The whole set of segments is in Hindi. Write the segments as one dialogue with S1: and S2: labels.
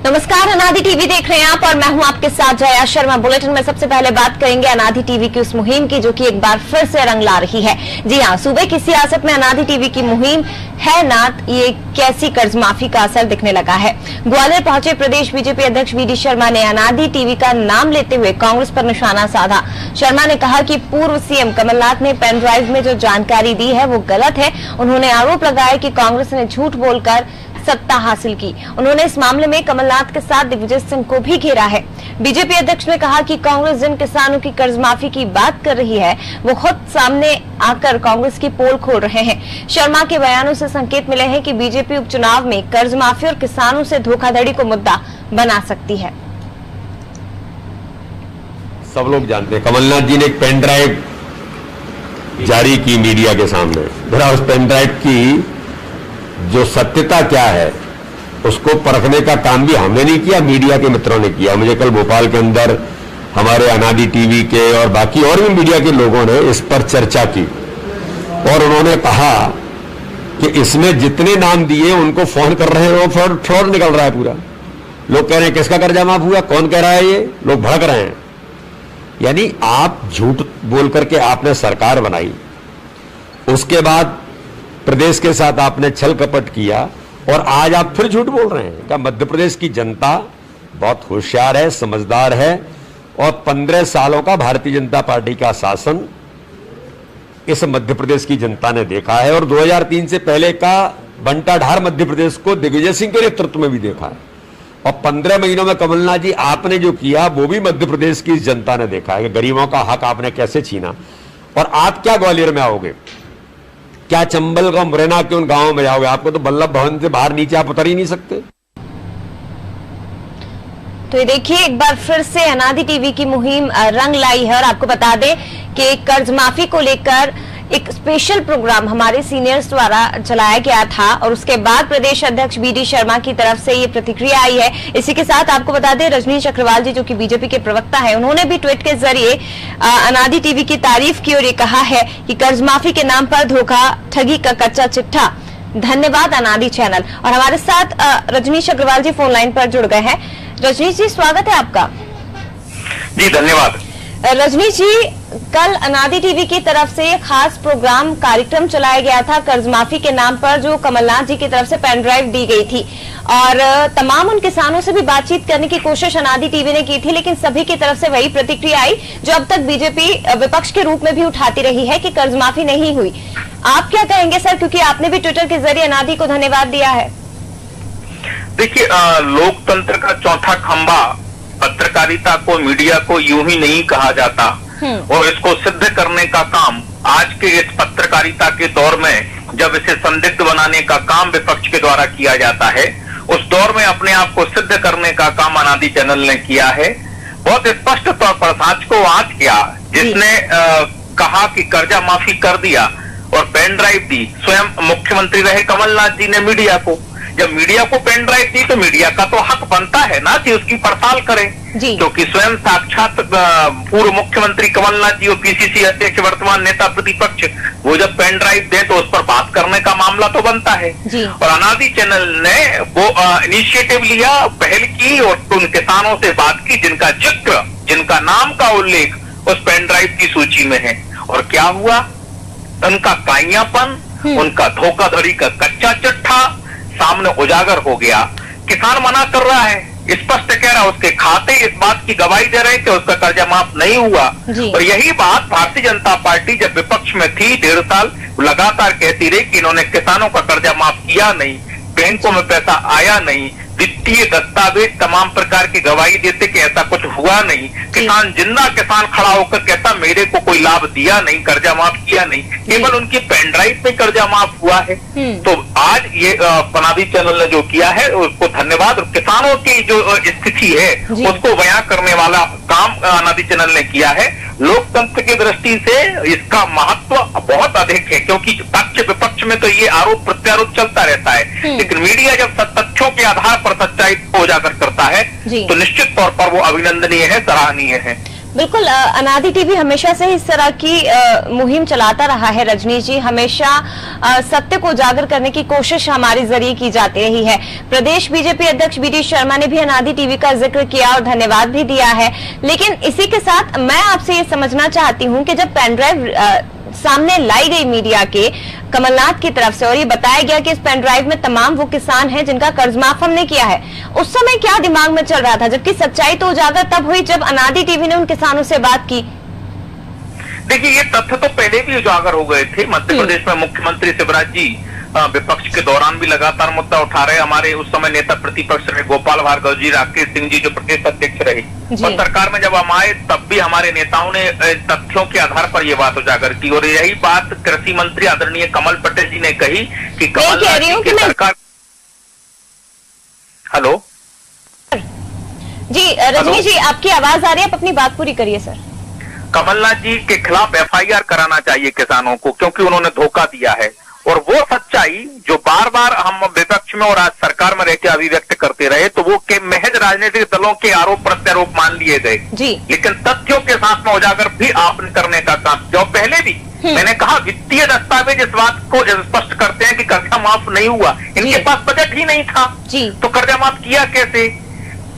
S1: नमस्कार, अनादि टीवी देख रहे हैं आप और मैं हूं आपके साथ जया शर्मा। बुलेटिन में सबसे पहले बात करेंगे अनादि टीवी की उस मुहिम की जो कि एक बार फिर से रंग ला रही है। जी हां, सूबे की सियासत में अनादि टीवी की मुहिम है नात ये कैसी कर्ज माफी का असर दिखने लगा है। ग्वालियर पहुंचे प्रदेश बीजेपी अध्यक्ष वीडी शर्मा ने अनादि टीवी का नाम लेते हुए कांग्रेस पर निशाना साधा। शर्मा ने कहा कि पूर्व सीएम कमलनाथ ने पेन ड्राइव में जो जानकारी दी है वो गलत है। उन्होंने आरोप लगाया कि कांग्रेस ने झूठ बोलकर सत्ता हासिल की। उन्होंने इस मामले में कमलनाथ के साथ दिग्विजय सिंह को भी घेरा है। बीजेपी अध्यक्ष ने कहा कि कांग्रेस जिन किसानों की कर्ज माफी की बात कर रही है वो खुद सामने आकर कांग्रेस की पोल खोल रहे हैं। शर्मा के बयानों से संकेत मिले हैं कि बीजेपी उपचुनाव में कर्ज माफी और किसानों से धोखाधड़ी को मुद्दा बना सकती है।
S2: सब लोग जानते हैं कमलनाथ जी ने एक पेन ड्राइव जारी की मीडिया के सामने। जरा उस पेन ड्राइव की जो सत्यता क्या है उसको परखने का काम भी हमने नहीं किया, मीडिया के मित्रों ने किया। मुझे कल भोपाल के अंदर हमारे अनादि टीवी के और बाकी और भी मीडिया के लोगों ने इस पर चर्चा की और उन्होंने कहा कि इसमें जितने नाम दिए उनको फोन कर रहे हैं, वो फ्रॉड निकल रहा है पूरा। लोग कह रहे हैं किसका कर्जा माफ हुआ, कौन कह रहा है, ये लोग भड़क रहे हैं। यानी आप झूठ बोल करके आपने सरकार बनाई, उसके बाद प्रदेश के साथ आपने छल कपट किया और आज आप फिर झूठ बोल रहे हैं। क्या मध्य प्रदेश की जनता बहुत होशियार है, समझदार है और 15 सालों का भारतीय जनता पार्टी का शासन इस मध्य प्रदेश की जनता ने देखा है और 2003 से पहले का बंटाढार मध्य प्रदेश को दिग्विजय सिंह के नेतृत्व में भी देखा है और 15 महीनों में कमलनाथ जी आपने जो किया वो भी मध्य प्रदेश की जनता ने देखा है कि गरीबों का हक आपने कैसे छीना। और आप क्या ग्वालियर में आओगे, क्या चंबल का मुरैना के उन गांवों में जाओगे? आपको तो बल्लभ भवन से बाहर नीचे आप उतर ही नहीं सकते।
S1: तो ये देखिए एक बार फिर से अनादि टीवी की मुहिम रंग लाई है और आपको बता दें कि कर्ज माफी को लेकर एक स्पेशल प्रोग्राम हमारे सीनियर्स द्वारा चलाया गया था और उसके बाद प्रदेश अध्यक्ष वीडी शर्मा की तरफ से ये प्रतिक्रिया आई है। इसी के साथ आपको बता दें रजनीश अग्रवाल जी जो कि बीजेपी के प्रवक्ता है, उन्होंने भी ट्वीट के जरिए अनादि टीवी की तारीफ की और ये कहा है कि कर्ज माफी के नाम पर धोखा ठगी का कच्चा चिट्ठा। धन्यवाद अनादि चैनल। और हमारे साथ रजनीश अग्रवाल जी फोन लाइन पर जुड़ गए हैं। रजनीश जी स्वागत है आपका।
S3: जी धन्यवाद।
S1: रजनीश जी, कल अनादि टीवी की तरफ से खास प्रोग्राम कार्यक्रम चलाया गया था कर्ज माफी के नाम पर जो कमलनाथ जी की तरफ से पेन ड्राइव दी गई थी और तमाम उन किसानों से भी बातचीत करने की कोशिश अनादि टीवी ने की थी, लेकिन सभी की तरफ से वही प्रतिक्रिया आई जो अब तक बीजेपी विपक्ष के रूप में भी उठाती रही है कि कर्ज माफी नहीं हुई। आप क्या कहेंगे सर, क्योंकि आपने भी ट्विटर के जरिए अनादि को धन्यवाद दिया है।
S3: देखिए लोकतंत्र का चौथा खंभा पत्रकारिता को, मीडिया को यूं ही नहीं कहा जाता और इसको सिद्ध करने का काम आज के इस पत्रकारिता के दौर में जब इसे संदिग्ध बनाने का काम विपक्ष के द्वारा किया जाता है उस दौर में अपने आप को सिद्ध करने का काम अनादि चैनल ने किया है। बहुत स्पष्ट तौर पर साच को आज किया जिसने कहा कि कर्जा माफी कर दिया और पेन ड्राइव दी। स्वयं मुख्यमंत्री रहे कमलनाथ जी ने मीडिया को, जब मीडिया को पेन ड्राइव दी तो मीडिया का तो हक बनता है ना कि उसकी पड़ताल करें, क्योंकि स्वयं साक्षात पूर्व मुख्यमंत्री कमलनाथ जी और पीसीसी अध्यक्ष वर्तमान नेता प्रतिपक्ष वो जब पेन ड्राइव दे तो उस पर बात करने का मामला तो बनता है। और अनादि चैनल ने वो इनिशिएटिव लिया, पहल की और उन किसानों से बात की जिनका जिक्र, जिनका नाम का उल्लेख उस पेन ड्राइव की सूची में है। और क्या हुआ, उनका काइयापन, उनका धोखाधड़ी का कच्चा चिट्ठा सामने उजागर हो गया। किसान मना कर रहा है, स्पष्ट कह रहा है, उसके खाते इस बात की गवाही दे रहे हैं कि उसका कर्जा माफ नहीं हुआ। और यही बात भारतीय जनता पार्टी जब विपक्ष में थी 1.5 साल लगातार कहती रही कि इन्होंने किसानों का कर्जा माफ किया नहीं, बैंकों में पैसा आया नहीं, वित्तीय दस्तावेज तमाम प्रकार की गवाही देते कि ऐसा कुछ हुआ नहीं। किसान जिंदा किसान खड़ा होकर कहता मेरे को कोई लाभ दिया नहीं, कर्जा माफ किया नहीं, केवल उनकी पेन ड्राइव में कर्जा माफ हुआ है। तो आज ये अनादि चैनल ने जो किया है उसको धन्यवाद। और किसानों की जो स्थिति है उसको बयां करने वाला काम अनादि चैनल ने किया है। लोकतंत्र की दृष्टि से इसका महत्व बहुत अधिक है क्योंकि पक्ष विपक्ष में तो ये आरोप प्रत्यारोप चलता रहता है, लेकिन मीडिया जब तथ्यों के आधार पर सच्चाई को उजागर करता है तो निश्चित तौर पर वो अभिनंदनीय है, सराहनीय है।
S1: बिल्कुल, अनादि टीवी हमेशा से इस तरह की मुहिम चलाता रहा है रजनीश जी। हमेशा सत्य को उजागर करने की कोशिश हमारे जरिए की जाती रही है। प्रदेश बीजेपी अध्यक्ष बीडी शर्मा ने भी अनादि टीवी का जिक्र किया और धन्यवाद भी दिया है। लेकिन इसी के साथ मैं आपसे ये समझना चाहती हूँ कि जब पेनड्राइव सामने लाई गई मीडिया के कमलनाथ की तरफ से और ये बताया गया कि इस पेन ड्राइव में तमाम वो किसान हैं जिनका कर्ज माफ हमने किया है, उस समय क्या दिमाग में चल रहा था? जबकि सच्चाई तो उजागर तब हुई जब अनादि टीवी ने उन किसानों से बात की।
S3: देखिए, ये तथ्य तो पहले भी उजागर हो गए थे। मध्य प्रदेश में मुख्यमंत्री शिवराज जी विपक्ष के दौरान भी लगातार मुद्दा उठा रहे। हमारे उस समय नेता प्रतिपक्ष रहे गोपाल भार्गव जी, राकेश सिंह जी जो प्रदेश अध्यक्ष रहे, और सरकार में जब हम आए तब भी हमारे नेताओं ने तथ्यों के आधार पर ये बात उजागर की। और यही बात कृषि मंत्री आदरणीय कमल पटेल जी ने कही कि कमलनाथ जी की सरकार। हेलो
S1: जी, रजनी जी आपकी आवाज आ रही है, आप अपनी बात पूरी करिए सर।
S3: कमलनाथ जी के खिलाफ FIR कराना चाहिए किसानों को, क्योंकि उन्होंने धोखा दिया है। और वो सच्चाई जो बार बार हम विपक्ष में और आज सरकार में रहकर अभिव्यक्त करते रहे, तो वो के महज राजनीतिक दलों के आरोप प्रत्यारोप मान लिए गए जी। लेकिन तथ्यों के साथ में उजागर भी आपने करने का काम, जो पहले भी मैंने कहा वित्तीय दस्तावेज इस बात को स्पष्ट करते हैं कि कर्जा माफ नहीं हुआ। इनके पास बजट ही नहीं था जी, तो कर्जा माफ किया कैसे?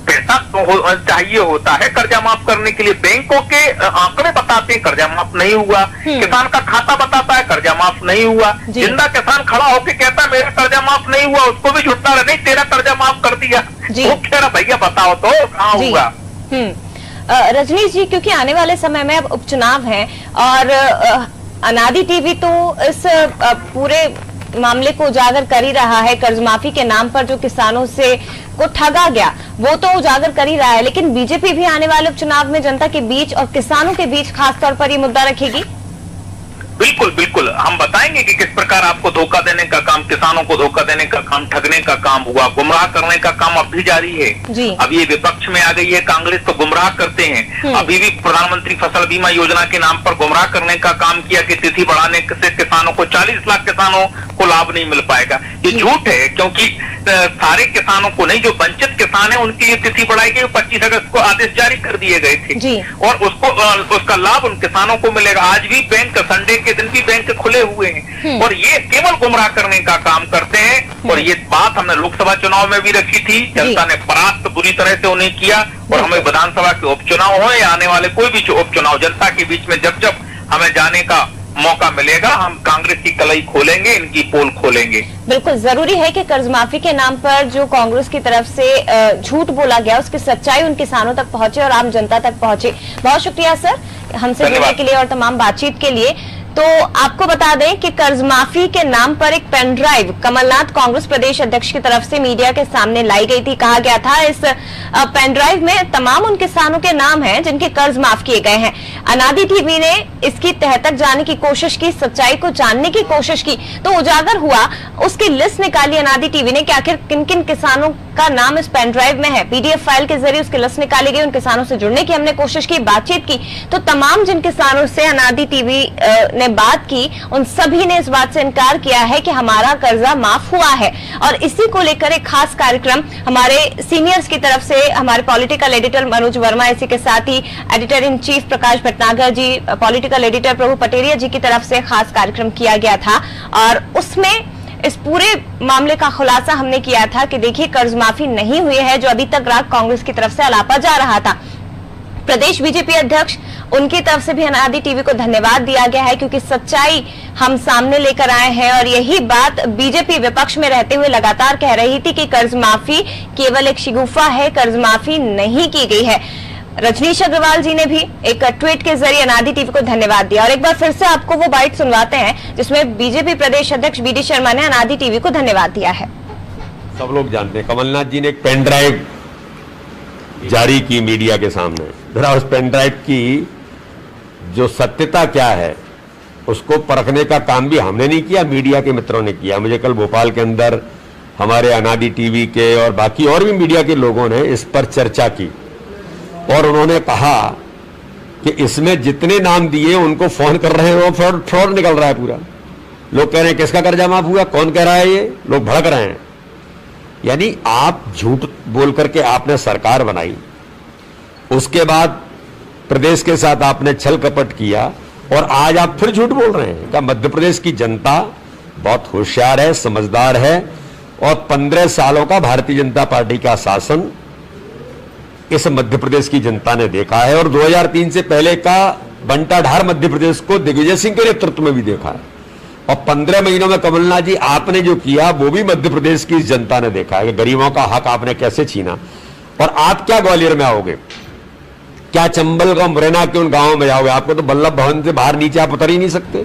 S3: पैसा तो चाहिए होता है कर्जा माफ करने के लिए। बैंकों के आंकड़े बताते हैं कर्जा माफ नहीं हुआ, किसान का खाता बताता है कर्जा माफ नहीं हुआ। जिंदा किसान खड़ा होकर कहता है मेरा कर्जा माफ नहीं हुआ, उसको भी झुटता रहे, नहीं तेरा कर्जा माफ कर दिया। तो कह रहा भैया बताओ तो कहाँ हुआ?
S1: रजनीश जी, क्योंकि आने वाले समय में अब उपचुनाव है और अनादि टीवी तो इस पूरे मामले को उजागर कर ही रहा है। कर्ज माफी के नाम पर जो किसानों से को ठगा गया वो तो उजागर कर ही रहा है, लेकिन बीजेपी भी आने वाले उपचुनाव में जनता के बीच और किसानों के बीच खास तौर पर ये मुद्दा रखेगी।
S3: बिल्कुल बिल्कुल, हम बताएंगे कि किस प्रकार आपको धोखा देने का काम, किसानों को धोखा देने का काम, ठगने का काम हुआ। गुमराह करने का काम अब भी जारी है जी। अब ये विपक्ष में आ गई है कांग्रेस, तो गुमराह करते हैं। अभी भी प्रधानमंत्री फसल बीमा योजना के नाम पर गुमराह करने का काम किया कि तिथि बढ़ाने से किसानों को 40 लाख किसानों को लाभ नहीं मिल पाएगा। ये झूठ है, क्योंकि सारे किसानों को नहीं, जो वंचित किसान है उनकी ये तिथि बढ़ाई गई। 25 अगस्त को आदेश जारी कर दिए गए थे और उसका लाभ उन किसानों को मिलेगा। आज भी बैंक संडे के दिन भी बैंक खुले हुए हैं और ये केवल गुमराह करने का काम करते हैं। और ये बात हमने लोकसभा चुनाव में भी रखी थी, जनता ने परास्त बुरी तरह से उन्हें किया। और हमें विधानसभा के उपचुनाव हो या आने वाले कोई भी उपचुनाव, जनता के बीच में जब जब हमें जाने का मौका मिलेगा हम कांग्रेस की कलई खोलेंगे, इनकी पोल खोलेंगे।
S1: बिल्कुल जरूरी है कि कर्ज माफी के नाम पर जो कांग्रेस की तरफ से झूठ बोला गया उसकी सच्चाई उन किसानों तक पहुंचे और आम जनता तक पहुंचे। बहुत शुक्रिया सर हमसे जुड़ने के लिए और तमाम बातचीत के लिए। तो आपको बता दें कि कर्ज माफी के नाम पर एक पेन ड्राइव कमलनाथ कांग्रेस प्रदेश अध्यक्ष की तरफ से मीडिया के सामने लाई गई थी। कहा गया था इस पेन ड्राइव में तमाम उन किसानों के नाम हैं जिनके कर्ज माफ किए गए हैं। अनादि टीवी ने इसकी तह तक जाने की कोशिश की, सच्चाई को जानने की कोशिश की, तो उजागर हुआ, उसकी लिस्ट निकाली अनादि टीवी ने कि आखिर किन किन किसानों का नाम इस पेन ड्राइव में है। PDF फाइल के जरिए उसकी लिस्ट निकाली गई, उन किसानों से जुड़ने की हमने कोशिश की, बातचीत की, तो तमाम जिन किसानों से अनादि टीवी ने बात की उन सभी ने इस बात से इनकार किया है कि हमारा कर्जा माफ हुआ है। और इसी को लेकर एक खास कार्यक्रम हमारे सीनियर्स की तरफ से हमारे पॉलिटिकल एडिटर मनोज वर्मा, इसी के साथ ही editor in chief Prakash Bhatnagar ji, political editor Prabhu Pateria ji की तरफ से खास कार्यक्रम किया गया था और उसमें इस पूरे मामले का खुलासा हमने किया था कि देखिए कर्ज माफी नहीं हुई है जो अभी तक राग कांग्रेस की तरफ से अलापा जा रहा था। प्रदेश बीजेपी अध्यक्ष उनकी तरफ से भी अनादि टीवी को धन्यवाद दिया गया है क्योंकि सच्चाई हम सामने लेकर आए हैं और यही बात बीजेपी विपक्ष में रहते हुए लगातार कह रही थी कि कर्ज माफी केवल एक शिगुफा है, कर्ज माफी नहीं की गई है। रजनीश अग्रवाल जी ने भी एक ट्वीट के जरिए अनादि टीवी को धन्यवाद दिया और एक बार फिर से आपको वो बाइट सुनवाते हैं जिसमें बीजेपी प्रदेश अध्यक्ष बीडी शर्मा ने अनादि टीवी को धन्यवाद दिया है।
S2: सब लोग जानते हैं कमलनाथ जी ने एक पेन ड्राइव जारी की मीडिया के सामने। जरा उस पेन ड्राइव की जो सत्यता क्या है उसको परखने का काम भी हमने नहीं किया, मीडिया के मित्रों ने किया। मुझे कल भोपाल के अंदर हमारे अनादि टीवी के और बाकी और भी मीडिया के लोगों ने इस पर चर्चा की और उन्होंने कहा कि इसमें जितने नाम दिए उनको फोन कर रहे हैं, वो फ्रॉड निकल रहा है पूरा। लोग कह रहे हैं किसका कर्जा माफ हुआ, कौन कह रहा है, ये लोग भड़क रहे हैं। यानी आप झूठ बोल करके आपने सरकार बनाई, उसके बाद प्रदेश के साथ आपने छल कपट किया और आज आप फिर झूठ बोल रहे हैं। क्या मध्य प्रदेश की जनता बहुत होशियार है, समझदार है और 15 सालों का भारतीय जनता पार्टी का शासन इस मध्य प्रदेश की जनता ने देखा है और 2003 से पहले का बंटाढार मध्य प्रदेश को दिग्विजय सिंह के नेतृत्व में भी देखा है और 15 महीनों में कमलनाथ जी आपने जो किया वो भी मध्य प्रदेश की जनता ने देखा है कि गरीबों का हक आपने कैसे छीना। और आप क्या ग्वालियर में आओगे, क्या चंबल का मुरैना के उन गांवों में जाओगे? आपको तो बल्लभ भवन से बाहर नीचे आप उतर ही नहीं सकते।